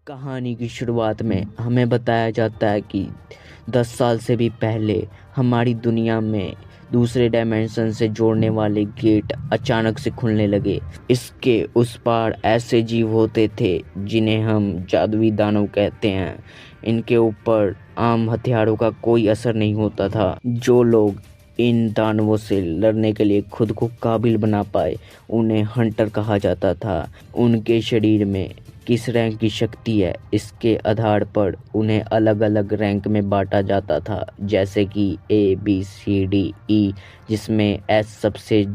कहानी की शुरुआत में हमें बताया जाता है कि 10 साल से भी पहले हमारी दुनिया में दूसरे डायमेंशन से जोड़ने वाले गेट अचानक से खुलने लगे। इसके उस पार ऐसे जीव होते थे जिन्हें हम जादुई दानव कहते हैं। इनके ऊपर आम हथियारों का कोई असर नहीं होता था। जो लोग इन दानवों से लड़ने के लिए खुद को काबिल बना पाए उन्हें हंटर कहा जाता था। उनके शरीर में किस रैंक की शक्ति है इसके आधार पर उन्हें अलग अलग रैंक में बांटा जाता था, जैसे कि ABCDE, जिसमें S सबसे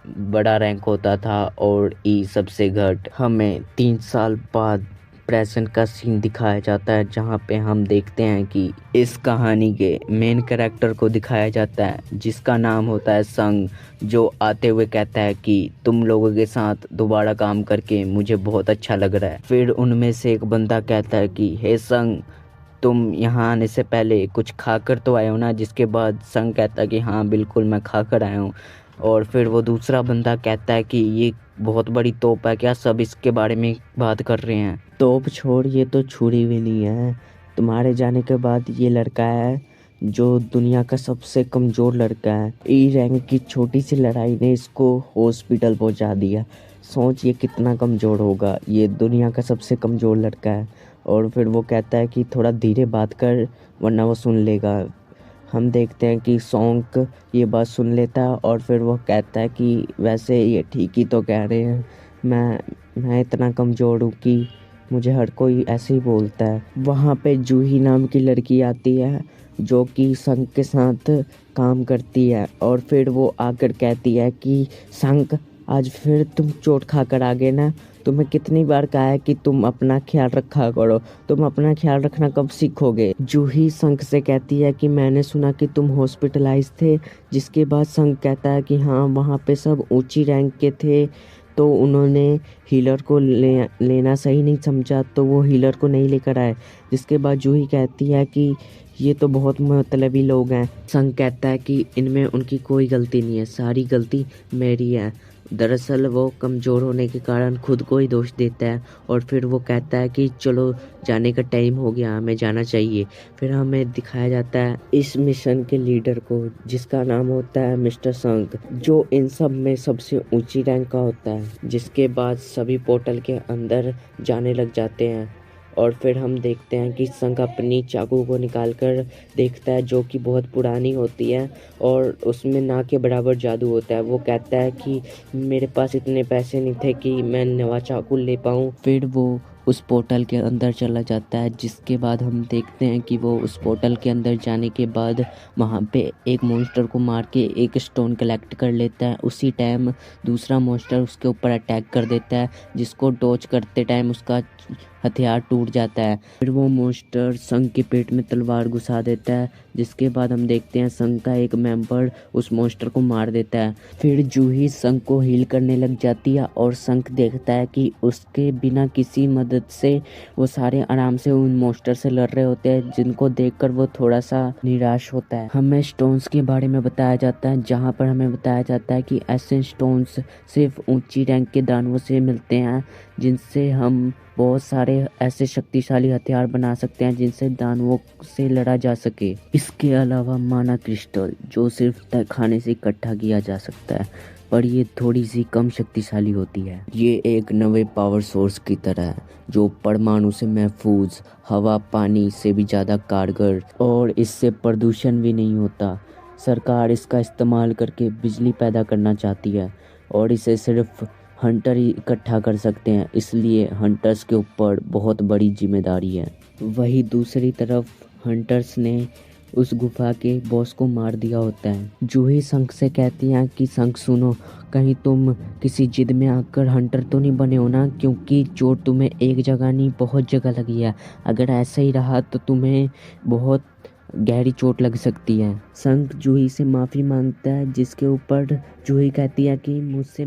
बड़ा रैंक होता था और E सबसे घट। हमें 3 साल बाद प्रेजेंट का सीन दिखाया जाता है, जहाँ पे हम देखते हैं कि इस कहानी के मेन कैरेक्टर को दिखाया जाता है जिसका नाम होता है संग, जो आते हुए कहता है कि तुम लोगों के साथ दोबारा काम करके मुझे बहुत अच्छा लग रहा है। फिर उनमें से एक बंदा कहता है कि हे संग, तुम यहाँ आने से पहले कुछ खाकर तो आए हो ना? जिसके बाद संग कहता है कि हाँ बिल्कुल मैं खाकर आया हूँ। और फिर वो दूसरा बंदा कहता है कि ये बहुत बड़ी तोप है, क्या सब इसके बारे में बात कर रहे हैं? तोप छोड़, ये तो छुरी भी नहीं है। तुम्हारे जाने के बाद ये लड़का है जो दुनिया का सबसे कमज़ोर लड़का है। ई रैंक की छोटी सी लड़ाई ने इसको हॉस्पिटल पहुंचा दिया। सोच ये कितना कमज़ोर होगा। ये दुनिया का सबसे कमज़ोर लड़का है। और फिर वो कहता है कि थोड़ा धीरे बात कर वरना वो सुन लेगा। हम देखते हैं कि सॉन्ग ये बात सुन लेता है और फिर वो कहता है कि वैसे ये ठीक ही तो कह रहे हैं। मैं इतना कमज़ोर हूँ कि मुझे हर कोई ऐसे ही बोलता है। वहाँ पे जूही नाम की लड़की आती है जो कि संग के साथ काम करती है और फिर वो आकर कहती है कि संग, आज फिर तुम चोट खाकर आ गए ना? तुम्हें कितनी बार कहा है कि तुम अपना ख्याल रखा करो। तुम अपना ख्याल रखना कब सीखोगे? जूही संग से कहती है कि मैंने सुना कि तुम हॉस्पिटलाइज थे। जिसके बाद संग कहता है कि हाँ, वहाँ पे सब ऊंची रैंक के थे तो उन्होंने हीलर को लेना सही नहीं समझा तो वो हीलर को नहीं लेकर आए। जिसके बाद जूही कहती है कि ये तो बहुत मतलबी लोग हैं। संग कहता है कि इनमें उनकी कोई गलती नहीं है, सारी गलती मेरी है। दरअसल वो कमज़ोर होने के कारण खुद को ही दोष देता है और फिर वो कहता है कि चलो जाने का टाइम हो गया, हमें जाना चाहिए। फिर हमें दिखाया जाता है इस मिशन के लीडर को, जिसका नाम होता है मिस्टर संग, जो इन सब में सबसे ऊंची रैंक का होता है। जिसके बाद सभी पोर्टल के अंदर जाने लग जाते हैं और फिर हम देखते हैं कि संग अपनी चाकू को निकाल कर देखता है जो कि बहुत पुरानी होती है और उसमें ना के बराबर जादू होता है। वो कहता है कि मेरे पास इतने पैसे नहीं थे कि मैं नवा चाकू ले पाऊँ। फिर वो उस पोर्टल के अंदर चला जाता है। जिसके बाद हम देखते हैं कि वो उस पोर्टल के अंदर जाने के बाद वहाँ पे एक मॉन्स्टर को मार के एक स्टोन कलेक्ट कर लेता है। उसी टाइम दूसरा मॉन्स्टर उसके ऊपर अटैक कर देता है, जिसको डॉज करते टाइम उसका हथियार टूट जाता है। फिर वो मॉन्स्टर संग के पेट में तलवार घुसा देता है। जिसके बाद हम देखते हैं संग का एक मेंबर उस मॉन्स्टर को मार देता है। फिर जूही संग को हील करने लग जाती है और संग देखता है कि उसके बिना किसी मदद से वो सारे आराम से उन मॉन्स्टर से लड़ रहे होते हैं, जिनको देखकर वो थोड़ा सा निराश होता है। हमें स्टोन्स के बारे में बताया जाता है, जहाँ पर हमें बताया जाता है कि ऐसे स्टोन्स सिर्फ ऊंची रैंक के दानवों से मिलते हैं, जिनसे हम बहुत सारे ऐसे शक्तिशाली हथियार बना सकते हैं जिनसे दानवों से लड़ा जा सके। इसके अलावा माना क्रिस्टल, जो सिर्फ तहखाने से इकट्ठा किया जा सकता है, पर ये थोड़ी सी कम शक्तिशाली होती है। ये एक नए पावर सोर्स की तरह है जो परमाणु से महफूज, हवा पानी से भी ज़्यादा कारगर, और इससे प्रदूषण भी नहीं होता। सरकार इसका इस्तेमाल करके बिजली पैदा करना चाहती है और इसे सिर्फ हंटर ही इकट्ठा कर सकते हैं, इसलिए हंटर्स के ऊपर बहुत बड़ी जिम्मेदारी है। वही दूसरी तरफ हंटर्स ने उस गुफा के बॉस को मार दिया होता है। जूही संग से कहती हैं कि संग सुनो, कहीं तुम किसी जिद में आकर हंटर तो नहीं बने हो ना? क्योंकि चोट तुम्हें एक जगह नहीं बहुत जगह लगी है। अगर ऐसा ही रहा तो तुम्हें बहुत गहरी चोट लग सकती है। संग जूही से माफ़ी मांगता है, जिसके ऊपर जूही कहती है कि मुझसे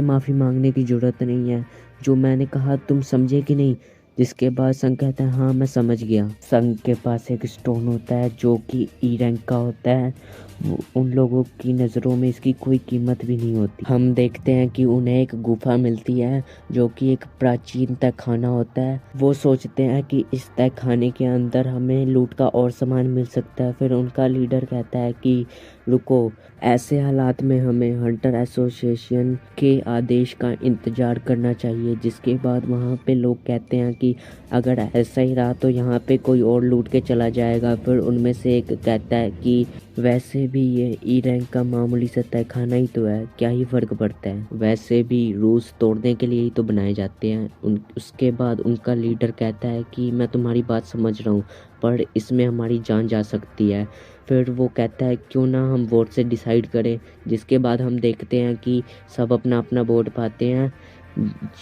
माफ़ी मांगने की ज़रूरत नहीं है। जो मैंने कहा तुम समझे कि नहीं? जिसके बाद संग कहता है हाँ मैं समझ गया। संग के पास एक स्टोन होता है जो कि ई रैंक का होता है। उन लोगों की नज़रों में इसकी कोई कीमत भी नहीं होती। हम देखते हैं कि उन्हें एक गुफा मिलती है जो कि एक प्राचीन तहखाना होता है। वो सोचते हैं कि इस तहखाने के अंदर हमें लूट का और सामान मिल सकता है। फिर उनका लीडर कहता है कि रुको, ऐसे हालात में हमें हंटर एसोसिएशन के आदेश का इंतज़ार करना चाहिए। जिसके बाद वहाँ पे लोग कहते हैं कि अगर ऐसा ही रहा तो यहाँ पे कोई और लूट के चला जाएगा। फिर उनमें से एक कहता है कि वैसे भी ये ई रैंक का मामूली सा तहखाना ही तो है, क्या ही फ़र्क पड़ता है, वैसे भी रूल्स तोड़ने के लिए ही तो बनाए जाते हैं। उसके बाद उनका लीडर कहता है कि मैं तुम्हारी बात समझ रहा हूँ पर इसमें हमारी जान जा सकती है। फिर वो कहता है क्यों ना हम वोट से डिसाइड करें। जिसके बाद हम देखते हैं कि सब अपना अपना वोट पाते हैं।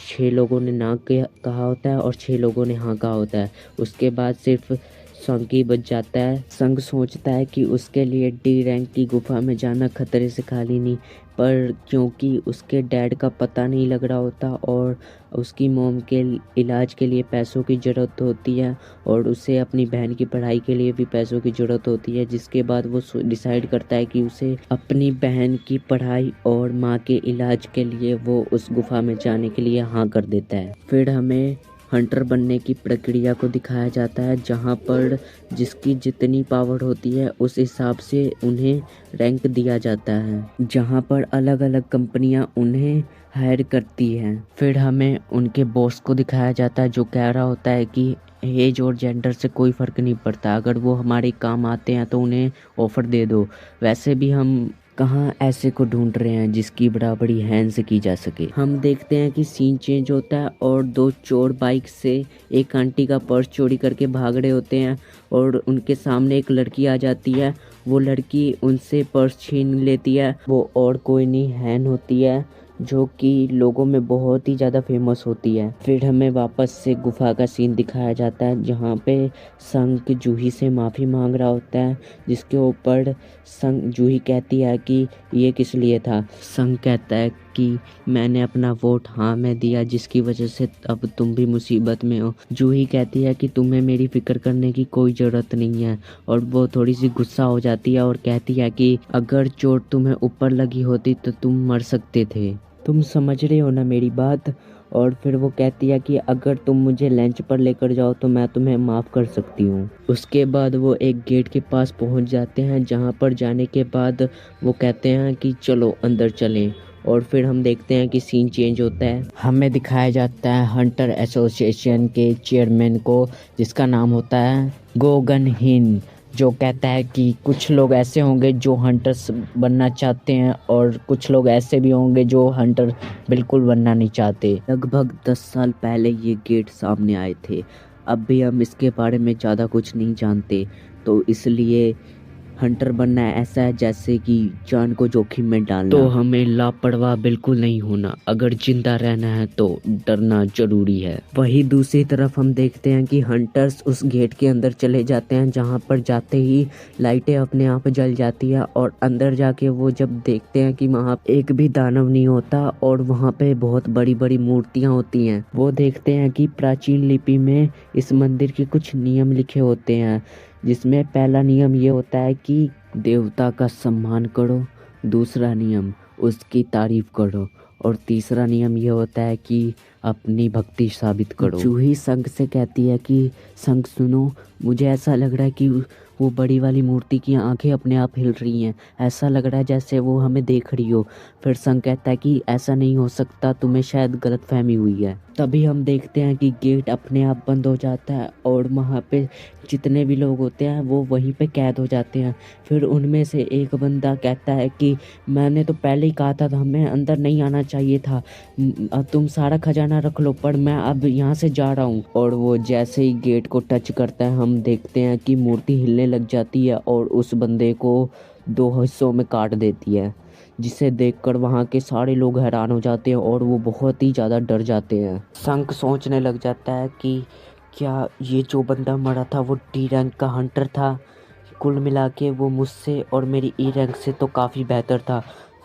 6 लोगों ने ना कहा होता है और 6 लोगों ने हाँ कहा होता है। उसके बाद सिर्फ संग ही बच जाता है। संग सोचता है कि उसके लिए डी रैंक की गुफा में जाना खतरे से खाली नहीं, पर क्योंकि उसके डैड का पता नहीं लग रहा होता और उसकी मॉम के इलाज के लिए पैसों की ज़रूरत होती है और उसे अपनी बहन की पढ़ाई के लिए भी पैसों की ज़रूरत होती है। जिसके बाद वो डिसाइड करता है कि उसे अपनी बहन की पढ़ाई और माँ के इलाज के लिए वो उस गुफा में जाने के लिए हाँ कर देता है। फिर हमें हंटर बनने की प्रक्रिया को दिखाया जाता है जहाँ पर जिसकी जितनी पावर होती है उस हिसाब से उन्हें रैंक दिया जाता है, जहाँ पर अलग अलग कंपनियाँ उन्हें हायर करती हैं। फिर हमें उनके बॉस को दिखाया जाता है जो कह रहा होता है कि एज और जेंडर से कोई फ़र्क नहीं पड़ता, अगर वो हमारे काम आते हैं तो उन्हें ऑफ़र दे दो। वैसे भी हम कहाँ ऐसे को ढूंढ रहे हैं जिसकी बराबरी हैंड से की जा सके। हम देखते हैं कि सीन चेंज होता है और 2 चोर बाइक से एक आंटी का पर्स चोरी करके भाग रहे होते हैं और उनके सामने एक लड़की आ जाती है। वो लड़की उनसे पर्स छीन लेती है। वो और कोई नहीं, हैन होती है जो कि लोगों में बहुत ही ज़्यादा फेमस होती है। फिर हमें वापस से गुफा का सीन दिखाया जाता है जहाँ पे संग जूही से माफ़ी मांग रहा होता है। जिसके ऊपर जूही कहती है कि ये किस लिए था। संग कहता है कि मैंने अपना वोट हाँ में दिया जिसकी वजह से अब तुम भी मुसीबत में हो। जूही कहती है कि तुम्हें मेरी फ़िक्र करने की कोई ज़रूरत नहीं है और वो थोड़ी सी गुस्सा हो जाती है और कहती है कि अगर चोट तुम्हें ऊपर लगी होती तो तुम मर सकते थे। तुम समझ रहे हो ना मेरी बात। और फिर वो कहती है कि अगर तुम मुझे लंच पर लेकर जाओ तो मैं तुम्हें माफ़ कर सकती हूँ। उसके बाद वो एक गेट के पास पहुँच जाते हैं जहाँ पर जाने के बाद वो कहते हैं कि चलो अंदर चलें। और फिर हम देखते हैं कि सीन चेंज होता है। हमें दिखाया जाता है हंटर एसोसिएशन के चेयरमैन को जिसका नाम होता है गोगन हिन, जो कहता है कि कुछ लोग ऐसे होंगे जो हंटर्स बनना चाहते हैं और कुछ लोग ऐसे भी होंगे जो हंटर बिल्कुल बनना नहीं चाहते। लगभग 10 साल पहले ये गेट सामने आए थे। अब भी हम इसके बारे में ज़्यादा कुछ नहीं जानते, तो इसलिए हंटर बनना ऐसा है जैसे कि जान को जोखिम में डालना। तो हमें लापरवाह बिल्कुल नहीं होना, अगर जिंदा रहना है तो डरना जरूरी है। वही दूसरी तरफ हम देखते हैं कि हंटर्स उस गेट के अंदर चले जाते हैं जहां पर जाते ही लाइटें अपने आप जल जाती है और अंदर जाके वो जब देखते हैं कि वहाँ एक भी दानव नहीं होता और वहाँ पे बहुत बड़ी बड़ी मूर्तियाँ होती हैं। वो देखते हैं कि प्राचीन लिपि में इस मंदिर के कुछ नियम लिखे होते हैं, जिसमें पहला नियम ये होता है कि देवता का सम्मान करो, दूसरा नियम उसकी तारीफ करो और तीसरा नियम ये होता है कि अपनी भक्ति साबित करो। जूही संग से कहती है कि संग सुनो, मुझे ऐसा लग रहा है कि वो बड़ी वाली मूर्ति की आंखें अपने आप हिल रही हैं, ऐसा लग रहा है जैसे वो हमें देख रही हो। फिर संग कहता है कि ऐसा नहीं हो सकता, तुम्हें शायद गलतफहमी हुई है। तभी हम देखते हैं कि गेट अपने आप बंद हो जाता है और वहाँ पे जितने भी लोग होते हैं वो वहीं पे कैद हो जाते हैं। फिर उनमें से एक बंदा कहता है कि मैंने तो पहले ही कहा था हमें अंदर नहीं आना चाहिए था, तुम सारा खजाना रख लो, पर मैं अब यहाँ से जा रहा हूँ। और वो जैसे ही गेट को टच करता है हम देखते हैं कि मूर्ति हिलने लग जाती है और उस बंदे को 2 हिस्सों में काट देती है, जिसे देखकर वहाँ के सारे लोग हैरान हो जाते हैं और वो बहुत ही ज़्यादा डर जाते हैं। संक सोचने लग जाता है कि क्या ये जो बंदा मरा था वो डी रैंक का हंटर था। कुल मिला के वो मुझसे और मेरी ई रैंक से तो काफ़ी बेहतर था,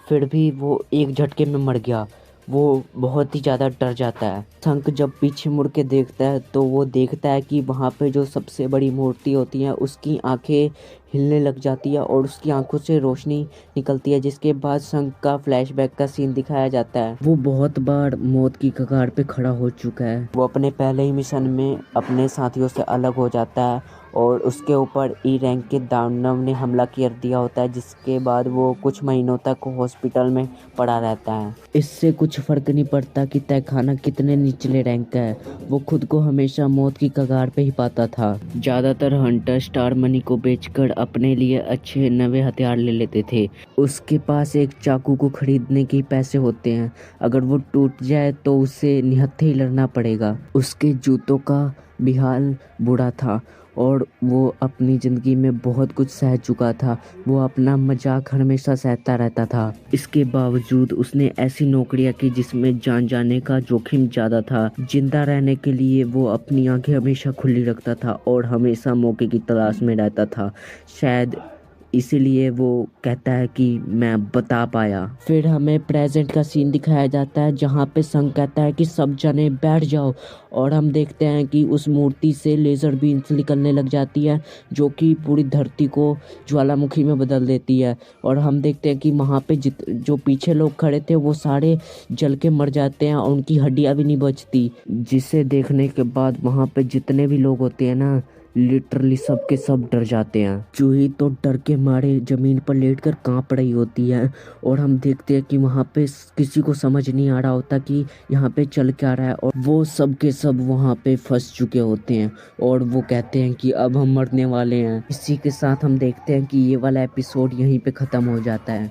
फिर भी वो एक झटके में मर गया। वो बहुत ही ज़्यादा डर जाता है। शंख जब पीछे मुड़ के देखता है तो वो देखता है कि वहाँ पे जो सबसे बड़ी मूर्ति होती है उसकी आंखें हिलने लग जाती है और उसकी आंखों से रोशनी निकलती है, जिसके बाद शंख का फ्लैशबैक का सीन दिखाया जाता है। वो बहुत बार मौत की कगार पे खड़ा हो चुका है। वो अपने पहले ही मिशन में अपने साथियों से अलग हो जाता है और उसके ऊपर ई रैंक के दानव ने हमला कर दिया होता है, जिसके बाद वो कुछ महीनों तक हॉस्पिटल में पड़ा रहता है। इससे कुछ फर्क नहीं पड़ता कि तहखाना कितने निचले रैंक का है, वो खुद को हमेशा मौत की कगार पे ही पाता था। ज़्यादातर हंटर स्टार मनी को बेचकर अपने लिए अच्छे नए हथियार ले लेते थे। उसके पास एक चाकू को खरीदने के पैसे होते हैं, अगर वो टूट जाए तो उसे निहत्थे ही लड़ना पड़ेगा। उसके जूतों का भी हाल बुरा था और वो अपनी ज़िंदगी में बहुत कुछ सह चुका था। वो अपना मजाक हमेशा सहता रहता था। इसके बावजूद उसने ऐसी नौकरियां की जिसमें जान जाने का जोखिम ज़्यादा था। जिंदा रहने के लिए वो अपनी आंखें हमेशा खुली रखता था और हमेशा मौके की तलाश में रहता था। शायद इसीलिए वो कहता है कि मैं बता पाया। फिर हमें प्रेजेंट का सीन दिखाया जाता है जहाँ पे संग कहता है कि सब जने बैठ जाओ, और हम देखते हैं कि उस मूर्ति से लेज़र बीम्स निकलने लग जाती है जो कि पूरी धरती को ज्वालामुखी में बदल देती है। और हम देखते हैं कि वहाँ पे जो पीछे लोग खड़े थे वो सारे जल के मर जाते हैं और उनकी हड्डियाँ भी नहीं बचती, जिसे देखने के बाद वहाँ पे जितने भी लोग होते हैं ना, लिटरली सब के सब डर जाते हैं। चूही तो डर के मारे जमीन पर लेटकर कांप रही होती है और हम देखते हैं कि वहाँ पे किसी को समझ नहीं आ रहा होता कि यहाँ पे चल क्या रहा है, और वो सब के सब वहाँ पे फंस चुके होते हैं और वो कहते हैं कि अब हम मरने वाले हैं। इसी के साथ हम देखते हैं कि ये वाला एपिसोड यहीं पे ख़त्म हो जाता है।